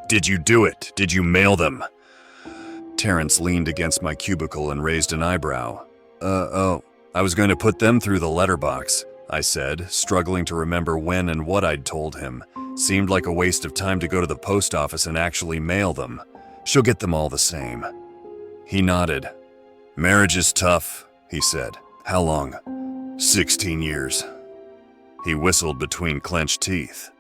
Did you do it? Did you mail them? Terrence leaned against my cubicle and raised an eyebrow. Oh, I was going to put them through the letterbox, I said, struggling to remember when and what I'd told him. Seemed like a waste of time to go to the post office and actually mail them. She'll get them all the same. He nodded. Marriage is tough, he said. How long? 16 years. He whistled between clenched teeth.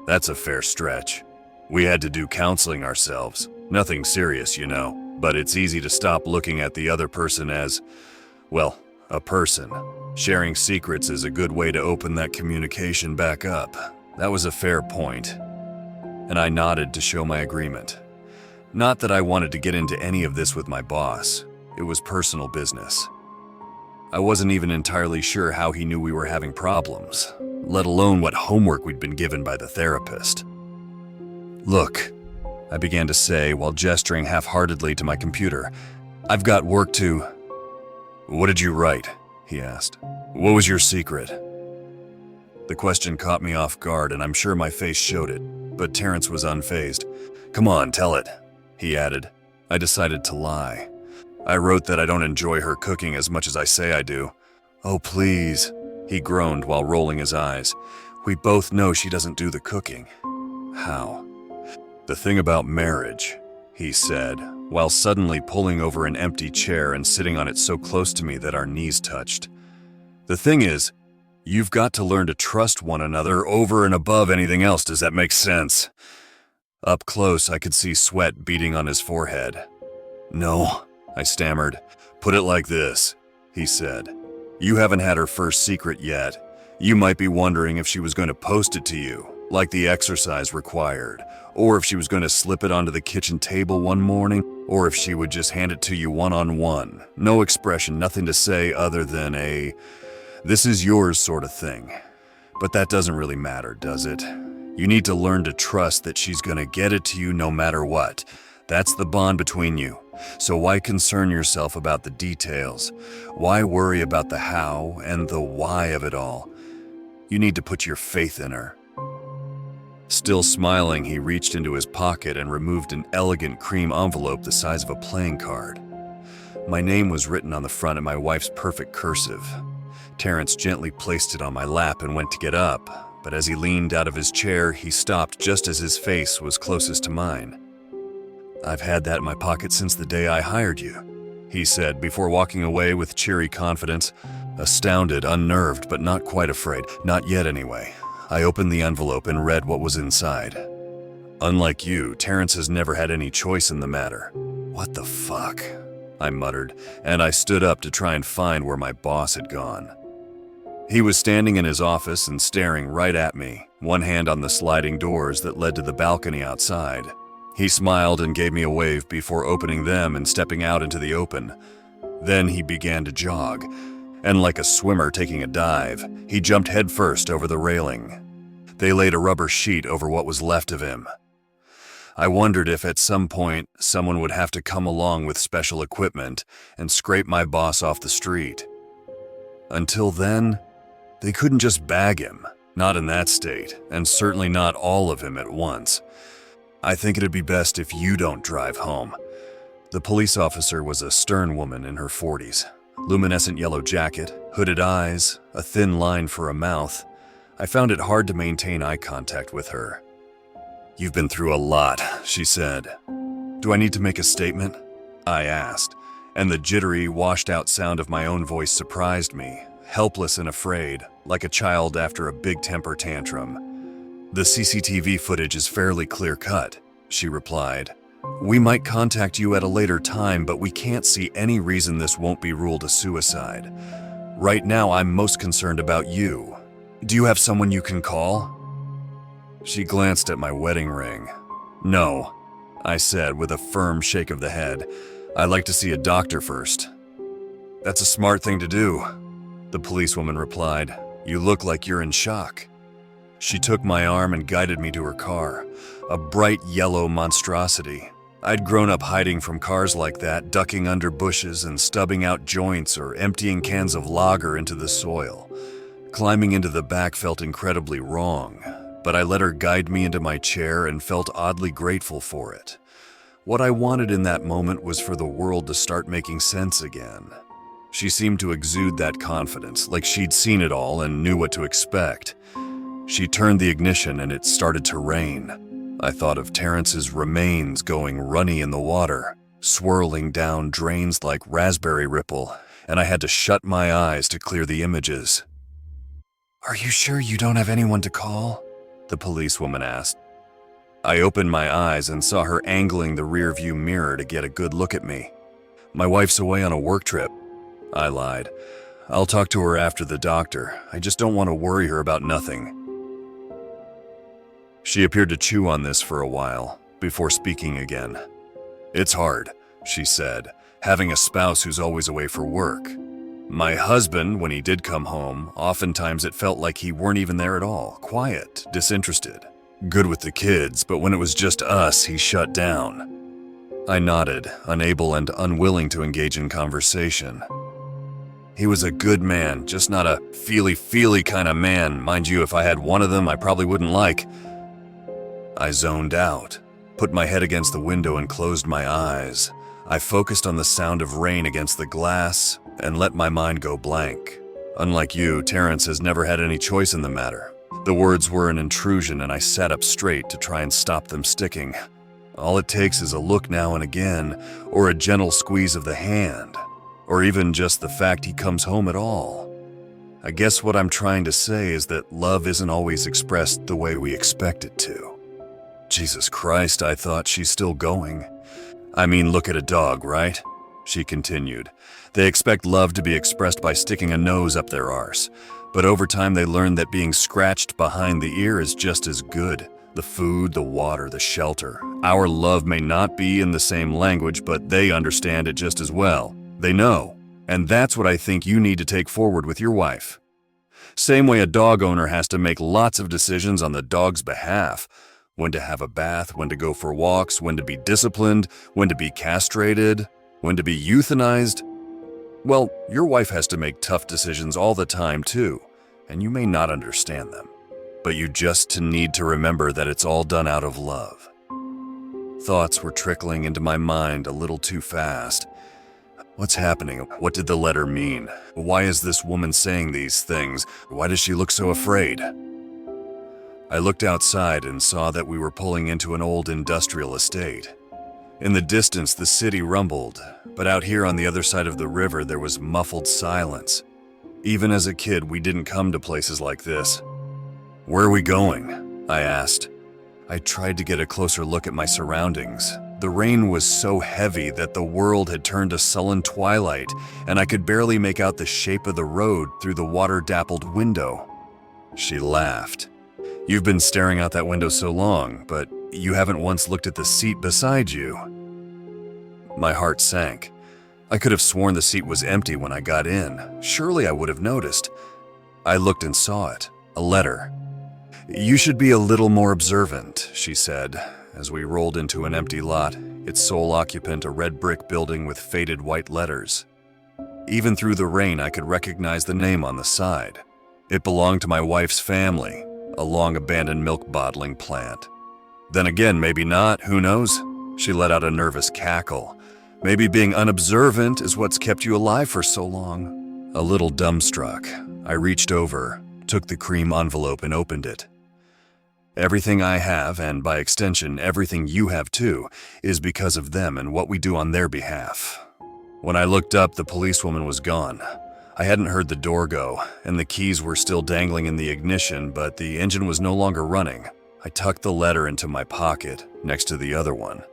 That's a fair stretch. We had to do counseling ourselves. Nothing serious, you know, but it's easy to stop looking at the other person as, well, a person. Sharing secrets is a good way to open that communication back up. That was a fair point. And I nodded to show my agreement. Not that I wanted to get into any of this with my boss. It was personal business. I wasn't even entirely sure how he knew we were having problems, let alone what homework we'd been given by the therapist. Look, I began to say while gesturing half-heartedly to my computer. I've got work to... What did you write? He asked. What was your secret? The question caught me off guard, and I'm sure my face showed it, but Terrence was unfazed. Come on, tell it, he added. I decided to lie. I wrote that I don't enjoy her cooking as much as I say I do. Oh, please, he groaned while rolling his eyes. We both know she doesn't do the cooking. How? The thing about marriage, he said, while suddenly pulling over an empty chair and sitting on it so close to me that our knees touched. The thing is, you've got to learn to trust one another over and above anything else. Does that make sense? Up close, I could see sweat beading on his forehead. No, I stammered. Put it like this, he said. You haven't had her first secret yet. You might be wondering if she was going to post it to you, like the exercise required, or if she was going to slip it onto the kitchen table one morning, or if she would just hand it to you one-on-one. No expression, nothing to say other than a, this is yours sort of thing. But that doesn't really matter, does it? You need to learn to trust that she's going to get it to you no matter what. That's the bond between you. So why concern yourself about the details? Why worry about the how and the why of it all? You need to put your faith in her. Still smiling, he reached into his pocket and removed an elegant cream envelope the size of a playing card. My name was written on the front in my wife's perfect cursive. Terrence gently placed it on my lap and went to get up, but as he leaned out of his chair, he stopped just as his face was closest to mine. I've had that in my pocket since the day I hired you, he said before walking away with cheery confidence, astounded, unnerved, but not quite afraid. Not yet anyway. I opened the envelope and read what was inside. Unlike you, Terrence has never had any choice in the matter. What the fuck? I muttered, and I stood up to try and find where my boss had gone. He was standing in his office and staring right at me, one hand on the sliding doors that led to the balcony outside. He smiled and gave me a wave before opening them and stepping out into the open. Then he began to jog, and like a swimmer taking a dive, he jumped headfirst over the railing. They laid a rubber sheet over what was left of him. I wondered if at some point someone would have to come along with special equipment and scrape my boss off the street. Until then, they couldn't just bag him, not in that state, and certainly not all of him at once. I think it'd be best if you don't drive home. The police officer was a stern woman in her 40s. Luminescent yellow jacket, hooded eyes, a thin line for a mouth. I found it hard to maintain eye contact with her. You've been through a lot, she said. Do I need to make a statement? I asked, and the jittery, washed-out sound of my own voice surprised me, helpless and afraid, like a child after a big temper tantrum. The CCTV footage is fairly clear-cut, she replied. We might contact you at a later time, but we can't see any reason this won't be ruled a suicide. Right now, I'm most concerned about you. Do you have someone you can call? She glanced at my wedding ring. No, I said with a firm shake of the head. I'd like to see a doctor first. That's a smart thing to do, the policewoman replied. You look like you're in shock. She took my arm and guided me to her car, a bright yellow monstrosity. I'd grown up hiding from cars like that, ducking under bushes and stubbing out joints or emptying cans of lager into the soil. Climbing into the back felt incredibly wrong, but I let her guide me into my chair and felt oddly grateful for it. What I wanted in that moment was for the world to start making sense again. She seemed to exude that confidence, like she'd seen it all and knew what to expect. She turned the ignition and it started to rain. I thought of Terrence's remains going runny in the water, swirling down drains like raspberry ripple, and I had to shut my eyes to clear the images. "Are you sure you don't have anyone to call?" the policewoman asked. I opened my eyes and saw her angling the rearview mirror to get a good look at me. "My wife's away on a work trip," I lied. "I'll talk to her after the doctor. I just don't want to worry her about nothing." She appeared to chew on this for a while, before speaking again. "It's hard," she said, "having a spouse who's always away for work. My husband, when he did come home, oftentimes it felt like he weren't even there at all, quiet, disinterested. Good with the kids, but when it was just us, he shut down." I nodded, unable and unwilling to engage in conversation. "He was a good man, just not a feely kind of man. Mind you, if I had one of them, I probably wouldn't like." I zoned out, put my head against the window and closed my eyes. I focused on the sound of rain against the glass and let my mind go blank. Unlike you, Terrence has never had any choice in the matter. The words were an intrusion and I sat up straight to try and stop them sticking. All it takes is a look now and again, or a gentle squeeze of the hand, or even just the fact he comes home at all. I guess what I'm trying to say is that love isn't always expressed the way we expect it to. Jesus Christ, I thought, she's still going. "I mean, look at a dog, right?" she continued. "They expect love to be expressed by sticking a nose up their arse. But over time they learn that being scratched behind the ear is just as good. The food, the water, the shelter. Our love may not be in the same language, but they understand it just as well. They know. And that's what I think you need to take forward with your wife. Same way a dog owner has to make lots of decisions on the dog's behalf. When to have a bath, when to go for walks, when to be disciplined, when to be castrated, when to be euthanized. Well, your wife has to make tough decisions all the time too, and you may not understand them. But you just need to remember that it's all done out of love." Thoughts were trickling into my mind a little too fast. What's happening? What did the letter mean? Why is this woman saying these things? Why does she look so afraid? I looked outside and saw that we were pulling into an old industrial estate. In the distance, the city rumbled, but out here on the other side of the river, there was muffled silence. Even as a kid, we didn't come to places like this. "Where are we going?" I asked. I tried to get a closer look at my surroundings. The rain was so heavy that the world had turned to sullen twilight, and I could barely make out the shape of the road through the water-dappled window. She laughed. "You've been staring out that window so long, but you haven't once looked at the seat beside you." My heart sank. I could have sworn the seat was empty when I got in. Surely I would have noticed. I looked and saw it. A letter. "You should be a little more observant," she said, as we rolled into an empty lot, its sole occupant a red brick building with faded white letters. Even through the rain, I could recognize the name on the side. It belonged to my wife's family, a long-abandoned milk bottling plant. Then again, maybe not, who knows? She let out a nervous cackle. Maybe being unobservant is what's kept you alive for so long. A little dumbstruck, I reached over, took the cream envelope and opened it. Everything I have, and by extension everything you have too, is because of them and what we do on their behalf. When I looked up, the policewoman was gone. I hadn't heard the door go, and the keys were still dangling in the ignition, but the engine was no longer running. I tucked the letter into my pocket, next to the other one,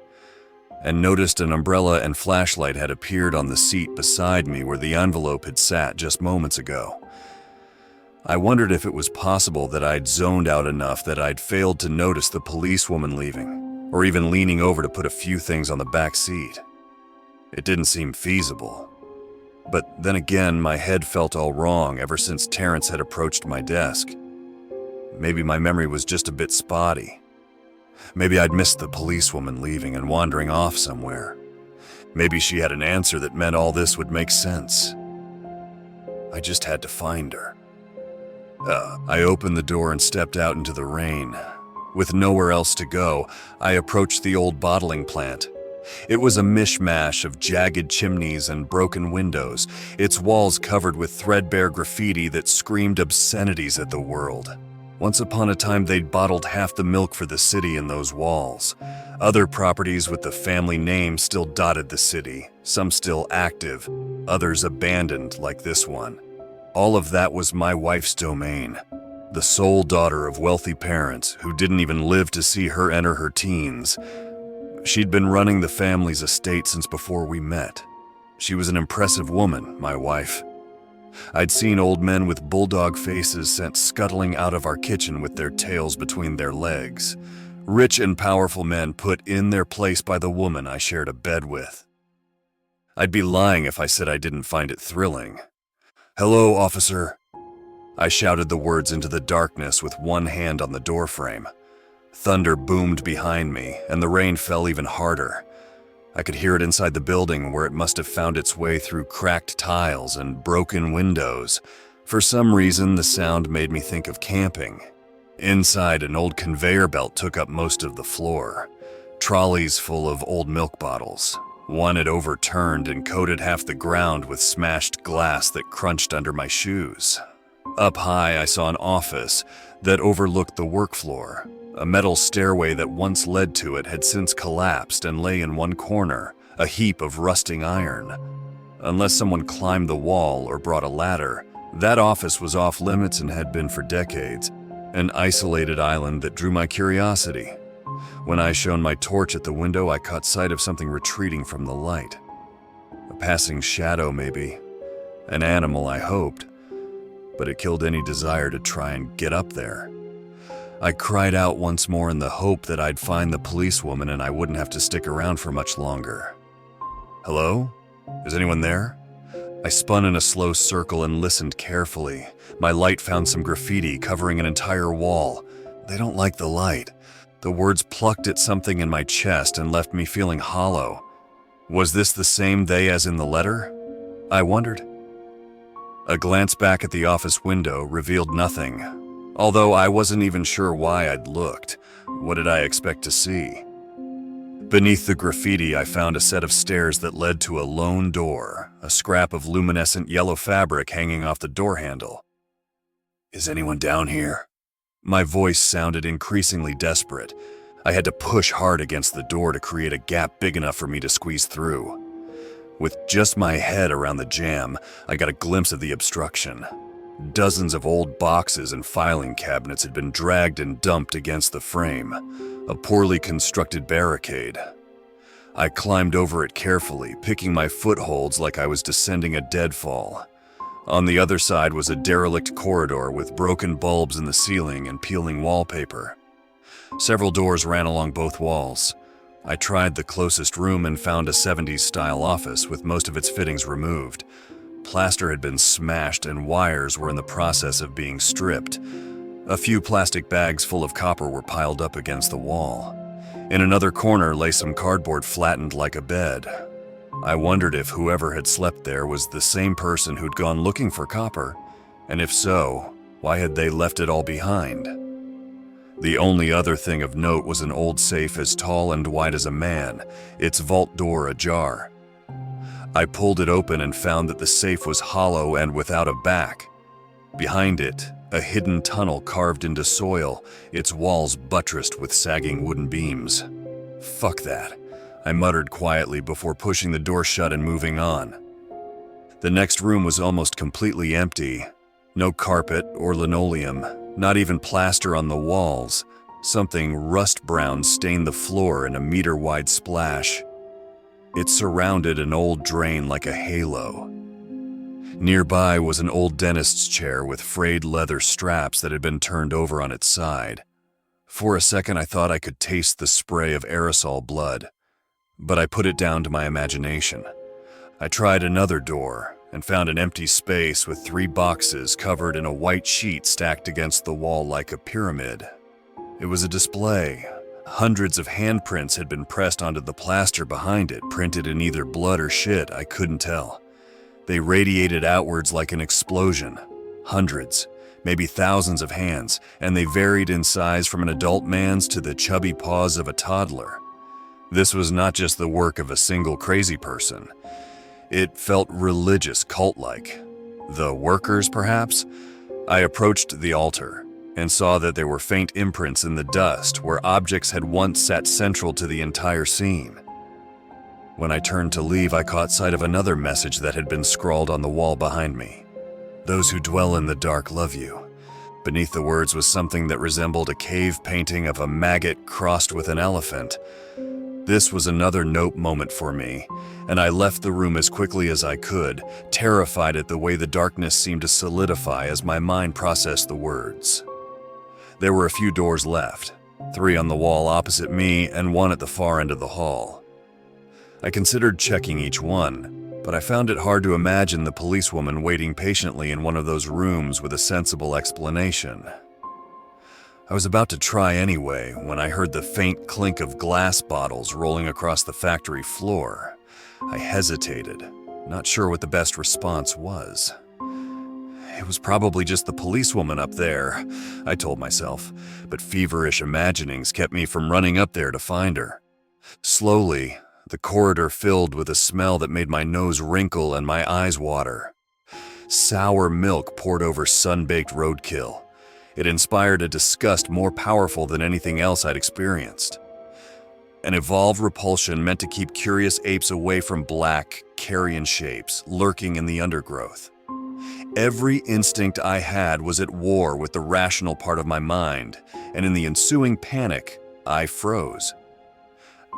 and noticed an umbrella and flashlight had appeared on the seat beside me where the envelope had sat just moments ago. I wondered if it was possible that I'd zoned out enough that I'd failed to notice the policewoman leaving, or even leaning over to put a few things on the back seat. It didn't seem feasible. But then again, my head felt all wrong ever since Terrence had approached my desk. Maybe my memory was just a bit spotty. Maybe I'd missed the policewoman leaving and wandering off somewhere. Maybe she had an answer that meant all this would make sense. I just had to find her. I opened the door and stepped out into the rain. With nowhere else to go, I approached the old bottling plant. It was a mishmash of jagged chimneys and broken windows, its walls covered with threadbare graffiti that screamed obscenities at the world. Once upon a time, they'd bottled half the milk for the city in those walls. Other properties with the family name still dotted the city, some still active, others abandoned like this one. All of that was my wife's domain. The sole daughter of wealthy parents who didn't even live to see her enter her teens. She'd been running the family's estate since before we met. She was an impressive woman, my wife. I'd seen old men with bulldog faces sent scuttling out of our kitchen with their tails between their legs. Rich and powerful men put in their place by the woman I shared a bed with. I'd be lying if I said I didn't find it thrilling. "Hello, officer." I shouted the words into the darkness with one hand on the doorframe. Thunder boomed behind me, and the rain fell even harder. I could hear it inside the building, where it must have found its way through cracked tiles and broken windows. For some reason, the sound made me think of camping. Inside, an old conveyor belt took up most of the floor. Trolleys full of old milk bottles. One had overturned and coated half the ground with smashed glass that crunched under my shoes. Up high, I saw an office that overlooked the work floor. A metal stairway that once led to it had since collapsed and lay in one corner, a heap of rusting iron. Unless someone climbed the wall or brought a ladder, that office was off limits and had been for decades, an isolated island that drew my curiosity. When I shone my torch at the window, I caught sight of something retreating from the light. A passing shadow, maybe. An animal, I hoped. But it killed any desire to try and get up there. I cried out once more in the hope that I'd find the policewoman and I wouldn't have to stick around for much longer. "Hello? Is anyone there?" I spun in a slow circle and listened carefully. My light found some graffiti covering an entire wall. "They don't like the light." The words plucked at something in my chest and left me feeling hollow. Was this the same they as in the letter? I wondered. A glance back at the office window revealed nothing. Although I wasn't even sure why I'd looked. What did I expect to see? Beneath the graffiti, I found a set of stairs that led to a lone door, a scrap of luminescent yellow fabric hanging off the door handle. "Is anyone down here?" My voice sounded increasingly desperate. I had to push hard against the door to create a gap big enough for me to squeeze through. With just my head around the jamb, I got a glimpse of the obstruction. Dozens of old boxes and filing cabinets had been dragged and dumped against the frame, a poorly constructed barricade. I climbed over it carefully, picking my footholds like I was descending a deadfall. On the other side was a derelict corridor with broken bulbs in the ceiling and peeling wallpaper. Several doors ran along both walls. I tried the closest room and found a 70s-style office with most of its fittings removed. Plaster had been smashed and wires were in the process of being stripped. A few plastic bags full of copper were piled up against the wall. In another corner lay some cardboard flattened like a bed. I wondered if whoever had slept there was the same person who'd gone looking for copper, and if so, why had they left it all behind? The only other thing of note was an old safe as tall and wide as a man, its vault door ajar. I pulled it open and found that the safe was hollow and without a back. Behind it, a hidden tunnel carved into soil, its walls buttressed with sagging wooden beams. "Fuck that," I muttered quietly before pushing the door shut and moving on. The next room was almost completely empty. No carpet or linoleum, not even plaster on the walls. Something rust-brown stained the floor in a meter-wide splash. It surrounded an old drain like a halo. Nearby was an old dentist's chair with frayed leather straps that had been turned over on its side. For a second, I thought I could taste the spray of aerosol blood, but I put it down to my imagination. I tried another door and found an empty space with 3 boxes covered in a white sheet stacked against the wall like a pyramid. It was a display. Hundreds of handprints had been pressed onto the plaster behind it, printed in either blood or shit, I couldn't tell. They radiated outwards like an explosion. Hundreds. maybe thousands of hands, and they varied in size from an adult man's to the chubby paws of a toddler. This was not just the work of a single crazy person. It felt religious, cult-like. The workers, perhaps? I approached the altar and saw that there were faint imprints in the dust where objects had once sat central to the entire scene. When I turned to leave, I caught sight of another message that had been scrawled on the wall behind me. "Those who dwell in the dark love you." Beneath the words was something that resembled a cave painting of a maggot crossed with an elephant. This was another nope moment for me, and I left the room as quickly as I could, terrified at the way the darkness seemed to solidify as my mind processed the words. There were a few doors left, 3 on the wall opposite me and 1 at the far end of the hall. I considered checking each one, but I found it hard to imagine the policewoman waiting patiently in one of those rooms with a sensible explanation. I was about to try anyway when I heard the faint clink of glass bottles rolling across the factory floor. I hesitated, not sure what the best response was. It was probably just the policewoman up there, I told myself, but feverish imaginings kept me from running up there to find her. Slowly, the corridor filled with a smell that made my nose wrinkle and my eyes water. Sour milk poured over sun-baked roadkill. It inspired a disgust more powerful than anything else I'd experienced. An evolved repulsion meant to keep curious apes away from black, carrion shapes lurking in the undergrowth. Every instinct I had was at war with the rational part of my mind, and in the ensuing panic, I froze.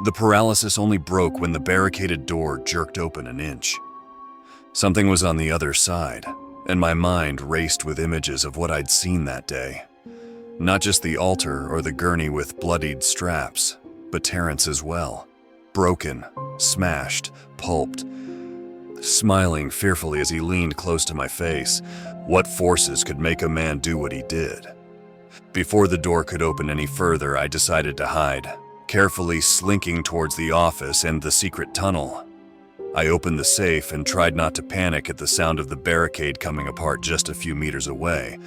The paralysis only broke when the barricaded door jerked open an inch. Something was on the other side, and my mind raced with images of what I'd seen that day. Not just the altar or the gurney with bloodied straps, but Terrence as well. Broken, smashed, pulped, smiling fearfully as he leaned close to my face. What forces could make a man do what he did? Before the door could open any further, I decided to hide, carefully slinking towards the office and the secret tunnel. I opened the safe and tried not to panic at the sound of the barricade coming apart just a few meters away.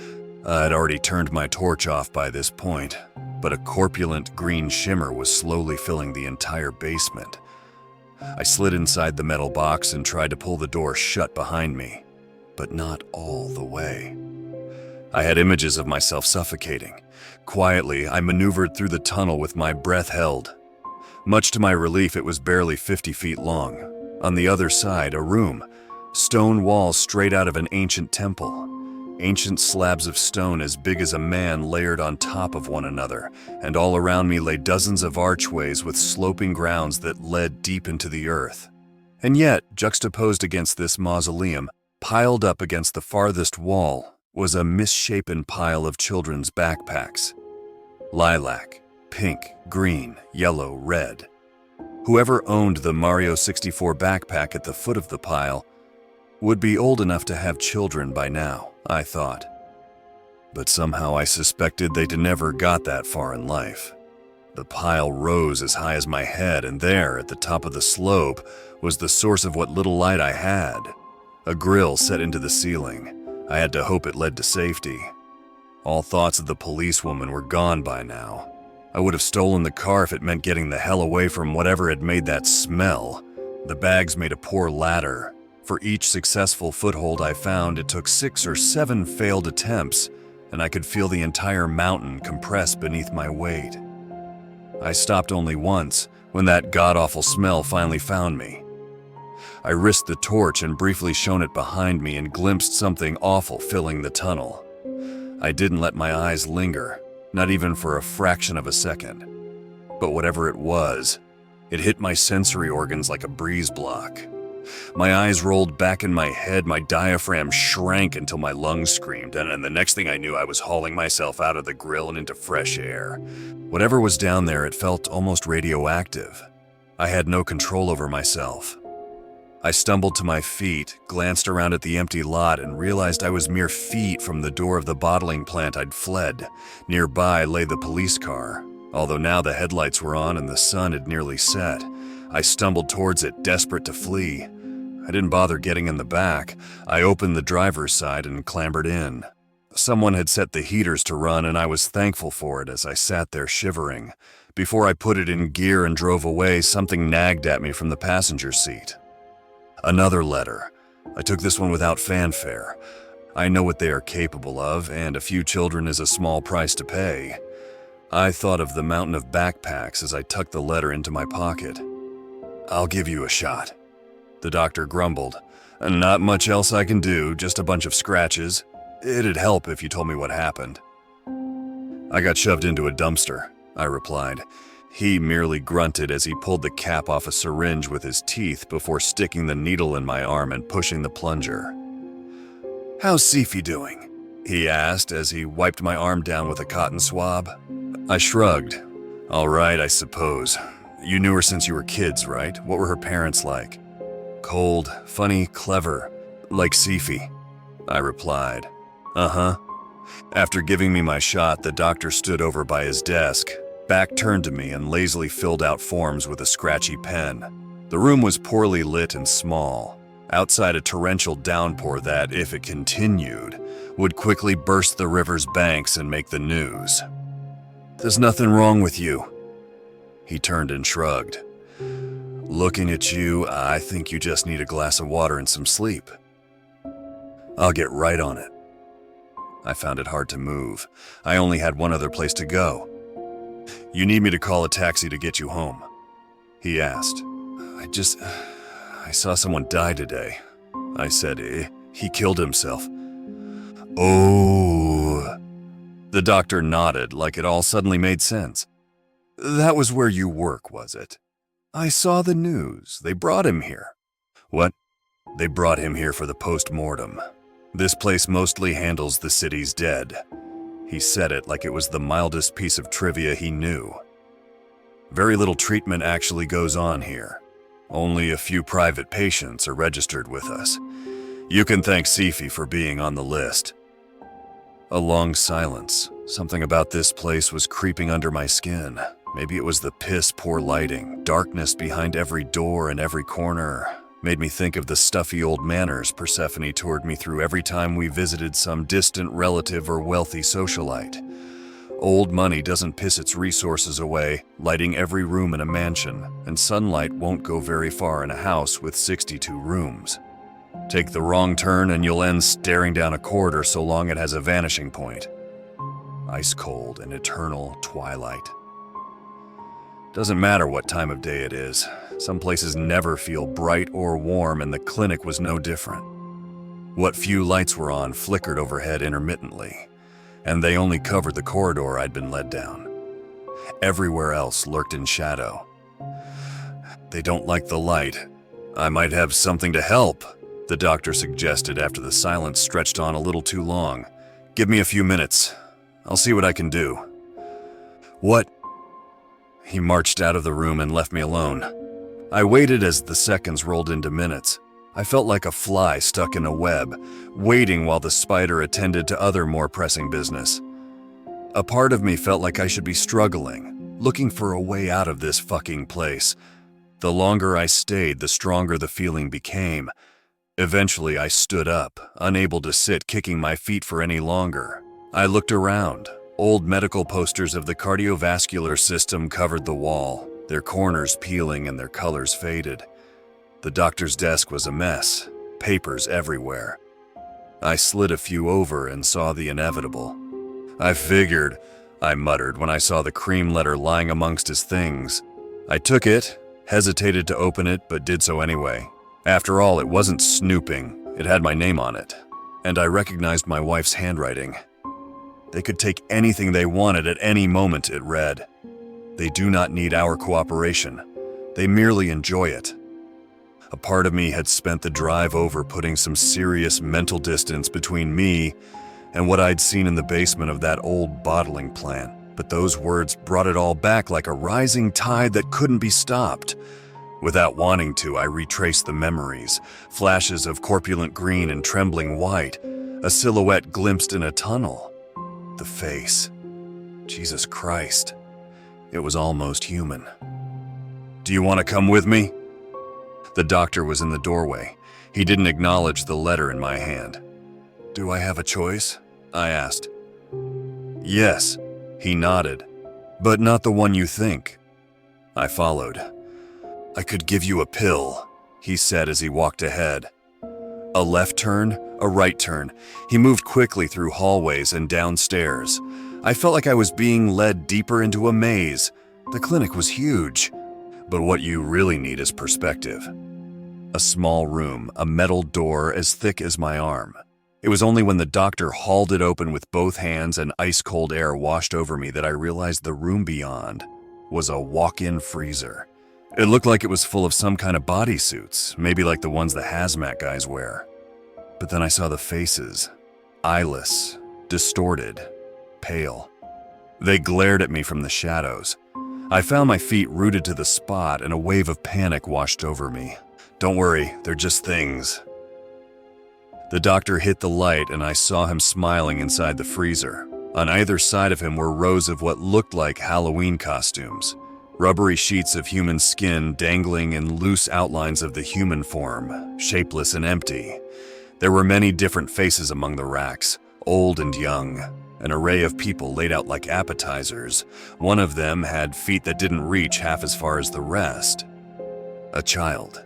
I'd already turned my torch off by this point, but a corpulent green shimmer was slowly filling the entire basement. I slid inside the metal box and tried to pull the door shut behind me, but not all the way. I had images of myself suffocating. Quietly, I maneuvered through the tunnel with my breath held. Much to my relief, it was barely 50 feet long. On the other side, a room, stone walls straight out of an ancient temple. Ancient slabs of stone as big as a man layered on top of one another, and all around me lay dozens of archways with sloping grounds that led deep into the earth. And yet, juxtaposed against this mausoleum, piled up against the farthest wall, was a misshapen pile of children's backpacks. Lilac, pink, green, yellow, red. Whoever owned the Mario 64 backpack at the foot of the pile would be old enough to have children by now, I thought. But somehow I suspected they'd never got that far in life. The pile rose as high as my head, and there, at the top of the slope, was the source of what little light I had. A grill set into the ceiling. I had to hope it led to safety. All thoughts of the policewoman were gone by now. I would have stolen the car if it meant getting the hell away from whatever had made that smell. The bags made a poor ladder. For each successful foothold I found, it took 6 or 7 failed attempts, and I could feel the entire mountain compress beneath my weight. I stopped only once, when that god-awful smell finally found me. I risked the torch and briefly shone it behind me and glimpsed something awful filling the tunnel. I didn't let my eyes linger, not even for a fraction of a second. But whatever it was, it hit my sensory organs like a breeze block. My eyes rolled back in my head, my diaphragm shrank until my lungs screamed, and the next thing I knew, I was hauling myself out of the grill and into fresh air. Whatever was down there, it felt almost radioactive. I had no control over myself. I stumbled to my feet, glanced around at the empty lot, and realized I was mere feet from the door of the bottling plant I'd fled. Nearby lay the police car, although now the headlights were on and the sun had nearly set. I stumbled towards it, desperate to flee. I didn't bother getting in the back. I opened the driver's side and clambered in. Someone had set the heaters to run, and I was thankful for it as I sat there shivering. Before I put it in gear and drove away, something nagged at me from the passenger seat. Another letter. I took this one without fanfare. I know what they are capable of, and a few children is a small price to pay. I thought of the mountain of backpacks as I tucked the letter into my pocket. "I'll give you a shot," the doctor grumbled. "Not much else I can do, just a bunch of scratches. It'd help if you told me what happened." "I got shoved into a dumpster," I replied. He merely grunted as he pulled the cap off a syringe with his teeth before sticking the needle in my arm and pushing the plunger. "How's Sci-fi doing?" he asked as he wiped my arm down with a cotton swab. I shrugged. "All right, I suppose. You knew her since you were kids, right? What were her parents like?" "Cold, funny, clever, like Sci-fi," I replied. "Uh-huh." After giving me my shot, the doctor stood over by his desk, back turned to me, and lazily filled out forms with a scratchy pen. The room was poorly lit and small, outside a torrential downpour that, if it continued, would quickly burst the river's banks and make the news. "There's nothing wrong with you." He turned and shrugged. "Looking at you, I think you just need a glass of water and some sleep." "I'll get right on it." I found it hard to move. I only had one other place to go. "You need me to call a taxi to get you home?" he asked. I saw someone die today," I said. He killed himself." "Oh." The doctor nodded like it all suddenly made sense. "That was where you work, was it?" "I saw the news. They brought him here." "What?" "They brought him here for the post-mortem. This place mostly handles the city's dead." He said it like it was the mildest piece of trivia he knew. "Very little treatment actually goes on here. Only a few private patients are registered with us. You can thank Sci-fi for being on the list." A long silence. Something about this place was creeping under my skin. Maybe it was the piss-poor lighting, darkness behind every door and every corner. Made me think of the stuffy old manors Persephone toured me through every time we visited some distant relative or wealthy socialite. Old money doesn't piss its resources away, lighting every room in a mansion, and sunlight won't go very far in a house with 62 rooms. Take the wrong turn and you'll end staring down a corridor so long it has a vanishing point. Ice cold and eternal twilight. Doesn't matter what time of day it is. Some places never feel bright or warm, and the clinic was no different. What few lights were on flickered overhead intermittently, and they only covered the corridor I'd been led down. Everywhere else lurked in shadow. "They don't like the light. I might have something to help," the doctor suggested after the silence stretched on a little too long. "Give me a few minutes. I'll see what I can do." "What?" He marched out of the room and left me alone. I waited as the seconds rolled into minutes. I felt like a fly stuck in a web, waiting while the spider attended to other more pressing business. A part of me felt like I should be struggling, looking for a way out of this fucking place. The longer I stayed, the stronger the feeling became. Eventually, I stood up, unable to sit, kicking my feet for any longer. I looked around. Old medical posters of the cardiovascular system covered the wall, their corners peeling and their colors faded. The doctor's desk was a mess, papers everywhere. I slid a few over and saw the inevitable. "I figured," I muttered when I saw the cream letter lying amongst his things. I took it, hesitated to open it, but did so anyway. After all, it wasn't snooping. It had my name on it, and I recognized my wife's handwriting. "They could take anything they wanted at any moment," it read. "They do not need our cooperation. They merely enjoy it." A part of me had spent the drive over putting some serious mental distance between me and what I'd seen in the basement of that old bottling plant, but those words brought it all back like a rising tide that couldn't be stopped. Without wanting to, I retraced the memories, flashes of corpulent green and trembling white, a silhouette glimpsed in a tunnel. The face. Jesus Christ. It was almost human. "Do you want to come with me?" The doctor was in the doorway. He didn't acknowledge the letter in my hand. "Do I have a choice?" I asked. Yes, he nodded, but not the one you think. I followed. I could give you a pill, he said as he walked ahead. A left turn, a right turn. He moved quickly through hallways and downstairs. I felt like I was being led deeper into a maze. The clinic was huge, but what you really need is perspective. A small room, a metal door as thick as my arm. It was only when the doctor hauled it open with both hands and ice-cold air washed over me that I realized the room beyond was a walk-in freezer. It looked like it was full of some kind of bodysuits, maybe like the ones the hazmat guys wear. But then I saw the faces, eyeless, distorted, pale. They glared at me from the shadows. I found my feet rooted to the spot and a wave of panic washed over me. Don't worry, they're just things. The doctor hit the light and I saw him smiling inside the freezer. On either side of him were rows of what looked like Halloween costumes. Rubbery sheets of human skin dangling in loose outlines of the human form, shapeless and empty. There were many different faces among the racks, old and young, an array of people laid out like appetizers. One of them had feet that didn't reach half as far as the rest. A child.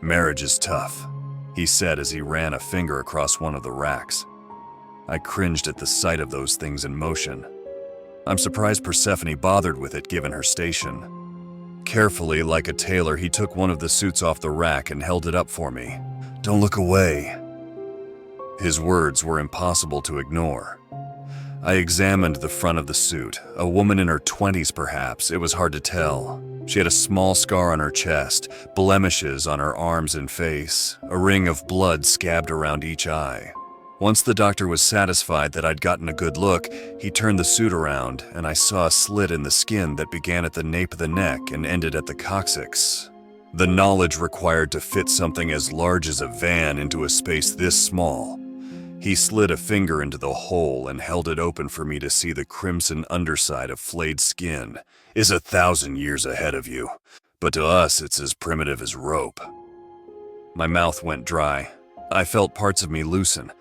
Marriage is tough, he said as he ran a finger across one of the racks. I cringed at the sight of those things in motion. I'm surprised Persephone bothered with it given her station. Carefully, like a tailor, he took one of the suits off the rack and held it up for me. Don't look away. His words were impossible to ignore. I examined the front of the suit. A woman in her 20s perhaps, it was hard to tell. She had a small scar on her chest, blemishes on her arms and face, a ring of blood scabbed around each eye. Once the doctor was satisfied that I'd gotten a good look, he turned the suit around and I saw a slit in the skin that began at the nape of the neck and ended at the coccyx. The knowledge required to fit something as large as a van into a space this small. He slid a finger into the hole and held it open for me to see the crimson underside of flayed skin. Is 1,000 years ahead of you, but to us it's as primitive as rope. My mouth went dry. I felt parts of me loosen.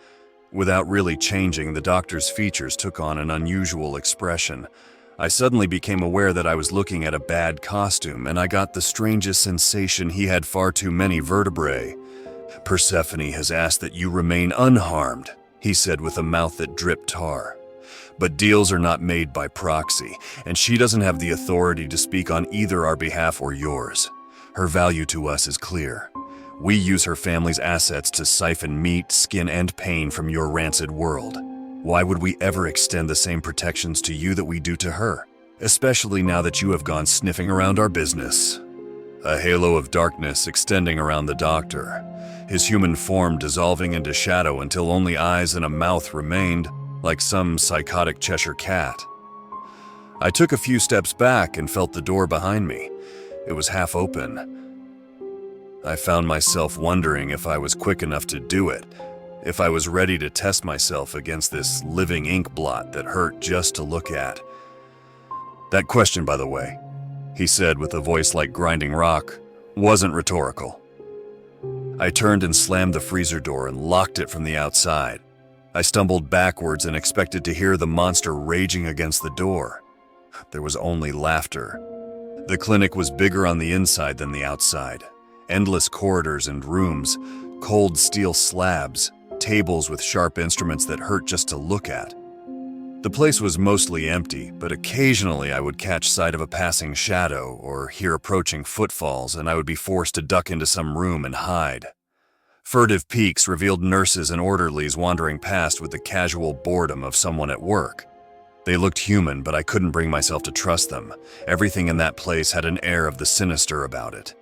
Without really changing, the doctor's features took on an unusual expression. I suddenly became aware that I was looking at a bad costume, and I got the strangest sensation he had far too many vertebrae. Persephone has asked that you remain unharmed, he said with a mouth that dripped tar. But deals are not made by proxy, and she doesn't have the authority to speak on either our behalf or yours. Her value to us is clear. We use her family's assets to siphon meat, skin, and pain from your rancid world. Why would we ever extend the same protections to you that we do to her? Especially now that you have gone sniffing around our business. A halo of darkness extending around the doctor, his human form dissolving into shadow until only eyes and a mouth remained, like some psychotic Cheshire cat. I took a few steps back and felt the door behind me. It was half open. I found myself wondering if I was quick enough to do it, if I was ready to test myself against this living ink blot that hurt just to look at. That question, by the way, he said with a voice like grinding rock, wasn't rhetorical. I turned and slammed the freezer door and locked it from the outside. I stumbled backwards and expected to hear the monster raging against the door. There was only laughter. The clinic was bigger on the inside than the outside. Endless corridors and rooms, cold steel slabs, tables with sharp instruments that hurt just to look at. The place was mostly empty, but occasionally I would catch sight of a passing shadow or hear approaching footfalls, and I would be forced to duck into some room and hide. Furtive peeks revealed nurses and orderlies wandering past with the casual boredom of someone at work. They looked human, but I couldn't bring myself to trust them. Everything in that place had an air of the sinister about it.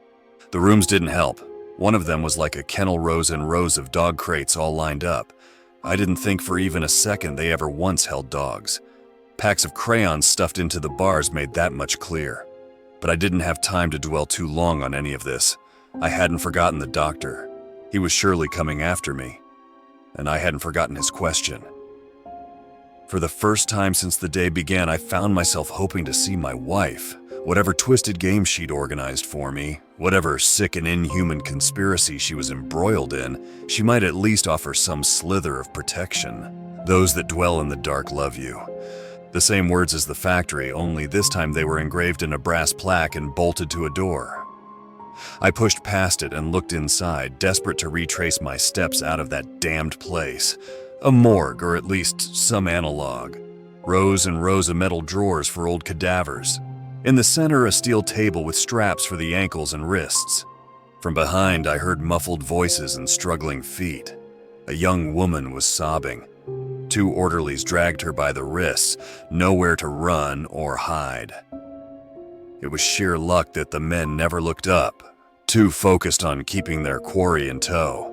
The rooms didn't help. One of them was like a kennel rows and rows of dog crates all lined up. I didn't think for even a second they ever once held dogs. Packs of crayons stuffed into the bars made that much clear. But I didn't have time to dwell too long on any of this. I hadn't forgotten the doctor. He was surely coming after me. And I hadn't forgotten his question. For the first time since the day began, I found myself hoping to see my wife. Whatever twisted game she'd organized for me, whatever sick and inhuman conspiracy she was embroiled in, she might at least offer some slither of protection. Those that dwell in the dark love you. The same words as the factory, only this time they were engraved in a brass plaque and bolted to a door. I pushed past it and looked inside, desperate to retrace my steps out of that damned place. A morgue, or at least some analog. Rows and rows of metal drawers for old cadavers. In the center, a steel table with straps for the ankles and wrists. From behind, I heard muffled voices and struggling feet. A young woman was sobbing. 2 orderlies dragged her by the wrists, nowhere to run or hide. It was sheer luck that the men never looked up, too focused on keeping their quarry in tow.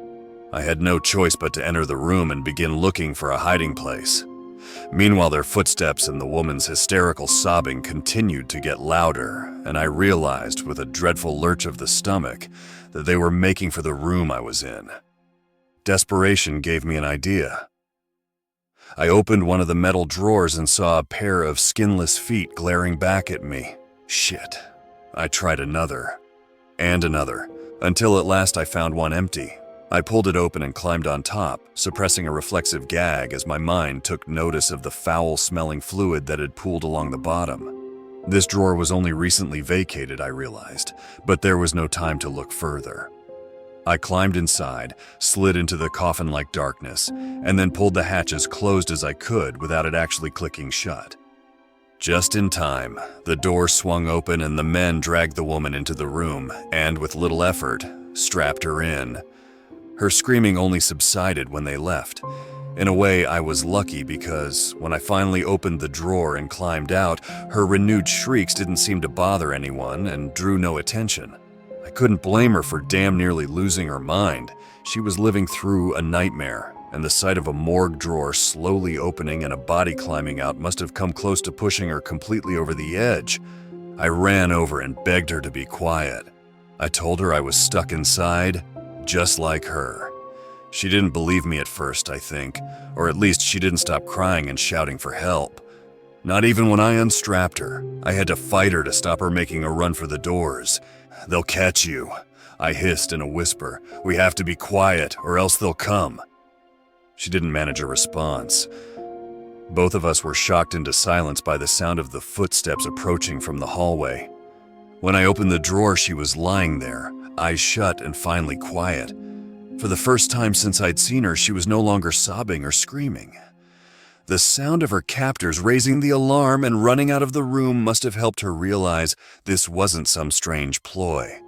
I had no choice but to enter the room and begin looking for a hiding place. Meanwhile, their footsteps and the woman's hysterical sobbing continued to get louder, and I realized with a dreadful lurch of the stomach that they were making for the room I was in. Desperation gave me an idea. I opened one of the metal drawers and saw a pair of skinless feet glaring back at me. Shit. I tried another, and another, until at last I found one empty. I pulled it open and climbed on top, suppressing a reflexive gag as my mind took notice of the foul-smelling fluid that had pooled along the bottom. This drawer was only recently vacated, I realized, but there was no time to look further. I climbed inside, slid into the coffin-like darkness, and then pulled the hatch as closed as I could without it actually clicking shut. Just in time, the door swung open and the men dragged the woman into the room and, with little effort, strapped her in. Her screaming only subsided when they left. In a way, I was lucky because when I finally opened the drawer and climbed out, her renewed shrieks didn't seem to bother anyone and drew no attention. I couldn't blame her for damn nearly losing her mind. She was living through a nightmare, and the sight of a morgue drawer slowly opening and a body climbing out must have come close to pushing her completely over the edge. I ran over and begged her to be quiet. I told her I was stuck inside, just like her. She didn't believe me at first, I think, or at least she didn't stop crying and shouting for help. Not even when I unstrapped her. I had to fight her to stop her making a run for the doors. "They'll catch you," I hissed in a whisper. "We have to be quiet, or else they'll come." She didn't manage a response. Both of us were shocked into silence by the sound of the footsteps approaching from the hallway. When I opened the drawer, she was lying there, eyes shut and finally quiet. For the first time since I'd seen her, she was no longer sobbing or screaming. The sound of her captors raising the alarm and running out of the room must have helped her realize this wasn't some strange ploy.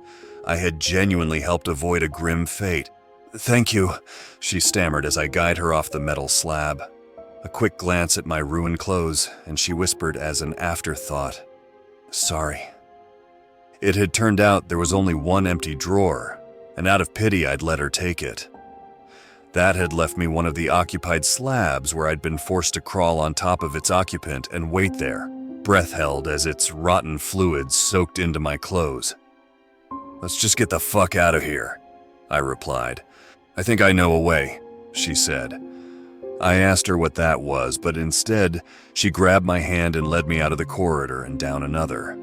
I had genuinely helped avoid a grim fate. "Thank you," she stammered as I guided her off the metal slab. A quick glance at my ruined clothes, and she whispered as an afterthought, "Sorry." It had turned out there was only one empty drawer, and out of pity I'd let her take it. That had left me one of the occupied slabs where I'd been forced to crawl on top of its occupant and wait there, breath held as its rotten fluids soaked into my clothes. "Let's just get the fuck out of here," I replied. "I think I know a way," she said. I asked her what that was, but instead, she grabbed my hand and led me out of the corridor and down another.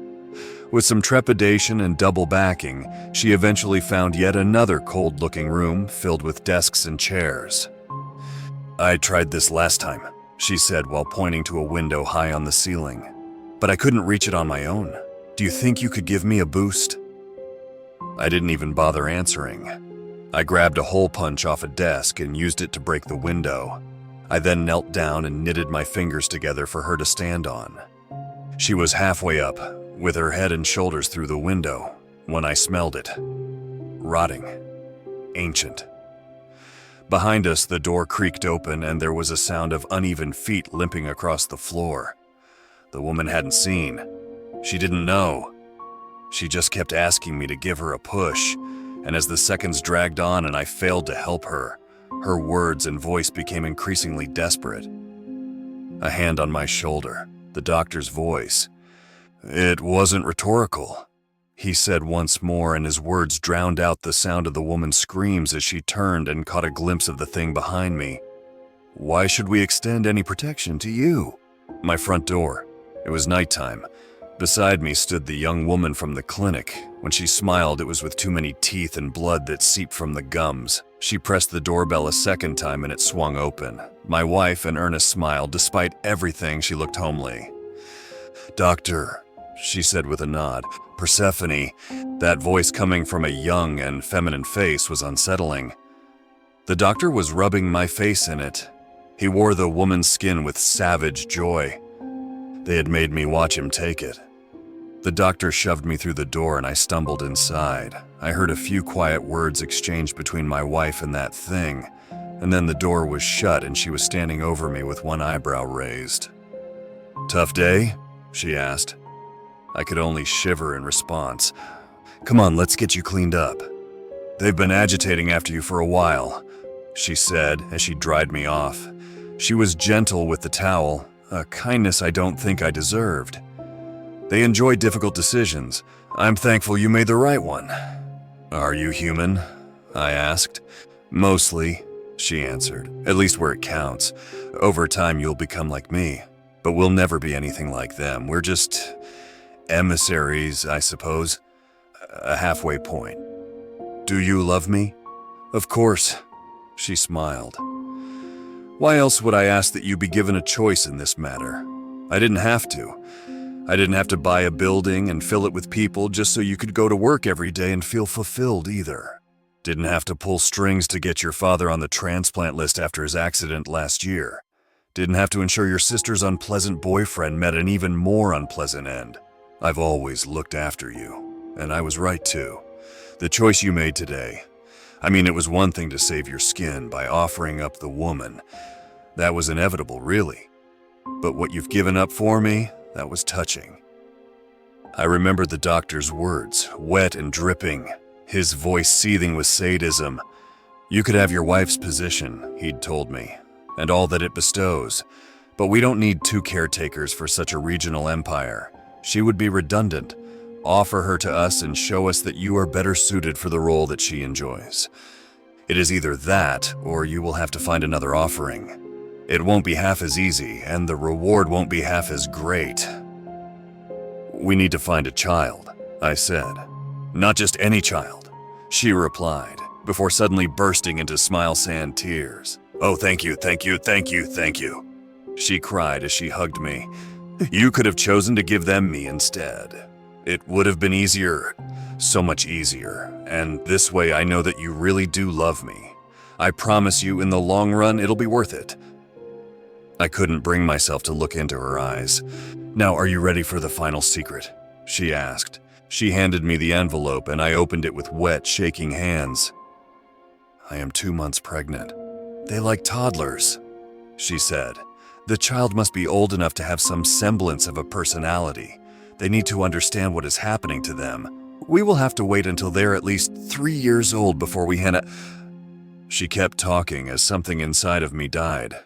With some trepidation and double backing, she eventually found yet another cold-looking room filled with desks and chairs. "I tried this last time," she said while pointing to a window high on the ceiling. "But I couldn't reach it on my own. Do you think you could give me a boost?" I didn't even bother answering. I grabbed a hole punch off a desk and used it to break the window. I then knelt down and knitted my fingers together for her to stand on. She was halfway up, with her head and shoulders through the window, when I smelled it. Rotting. Ancient. Behind us, the door creaked open and there was a sound of uneven feet limping across the floor. The woman hadn't seen. She didn't know. She just kept asking me to give her a push, and as the seconds dragged on and I failed to help her, her words and voice became increasingly desperate. A hand on my shoulder, the doctor's voice. "It wasn't rhetorical," he said once more, and his words drowned out the sound of the woman's screams as she turned and caught a glimpse of the thing behind me. "Why should we extend any protection to you?" My front door. It was nighttime. Beside me stood the young woman from the clinic. When she smiled, it was with too many teeth and blood that seeped from the gums. She pressed the doorbell a second time and it swung open. My wife, an earnest smile. Despite everything, she looked homely. "Doctor," she said with a nod. Persephone, that voice coming from a young and feminine face, was unsettling. The doctor was rubbing my face in it. He wore the woman's skin with savage joy. They had made me watch him take it. The doctor shoved me through the door and I stumbled inside. I heard a few quiet words exchanged between my wife and that thing, and then the door was shut and she was standing over me with one eyebrow raised. "Tough day?" she asked. I could only shiver in response. "Come on, let's get you cleaned up. They've been agitating after you for a while," she said as she dried me off. She was gentle with the towel, a kindness I don't think I deserved. "They enjoy difficult decisions. I'm thankful you made the right one." "Are you human?" I asked. "Mostly," she answered. "At least where it counts. Over time you'll become like me. But we'll never be anything like them. We're just emissaries, I suppose. A halfway point. Do you love me?" "Of course," she smiled. "Why else would I ask that you be given a choice in this matter? I didn't have to. I didn't have to buy a building and fill it with people just so you could go to work every day and feel fulfilled either. Didn't have to pull strings to get your father on the transplant list after his accident last year. Didn't have to ensure your sister's unpleasant boyfriend met an even more unpleasant end. I've always looked after you, and I was right too. The choice you made today, it was one thing to save your skin by offering up the woman. That was inevitable, really. But what you've given up for me, that was touching." I remembered the doctor's words, wet and dripping, his voice seething with sadism. "You could have your wife's position," he'd told me, "and all that it bestows. But we don't need two caretakers for such a regional empire. She would be redundant. Offer her to us and show us that you are better suited for the role that she enjoys. It is either that, or you will have to find another offering. It won't be half as easy, and the reward won't be half as great." "We need to find a child," I said. "Not just any child," she replied, before suddenly bursting into smile-sand tears. "Oh, thank you, thank you, thank you, thank you," she cried as she hugged me. "You could have chosen to give them me instead. It would have been easier, so much easier, and this way I know that you really do love me. I promise you, in the long run, it'll be worth it." I couldn't bring myself to look into her eyes. "Now, are you ready for the final secret?" she asked. She handed me the envelope and I opened it with wet, shaking hands. "I am 2 months pregnant. They like toddlers," she said. "The child must be old enough to have some semblance of a personality. They need to understand what is happening to them. We will have to wait until they're at least 3 years old before we hand it." She kept talking as something inside of me died.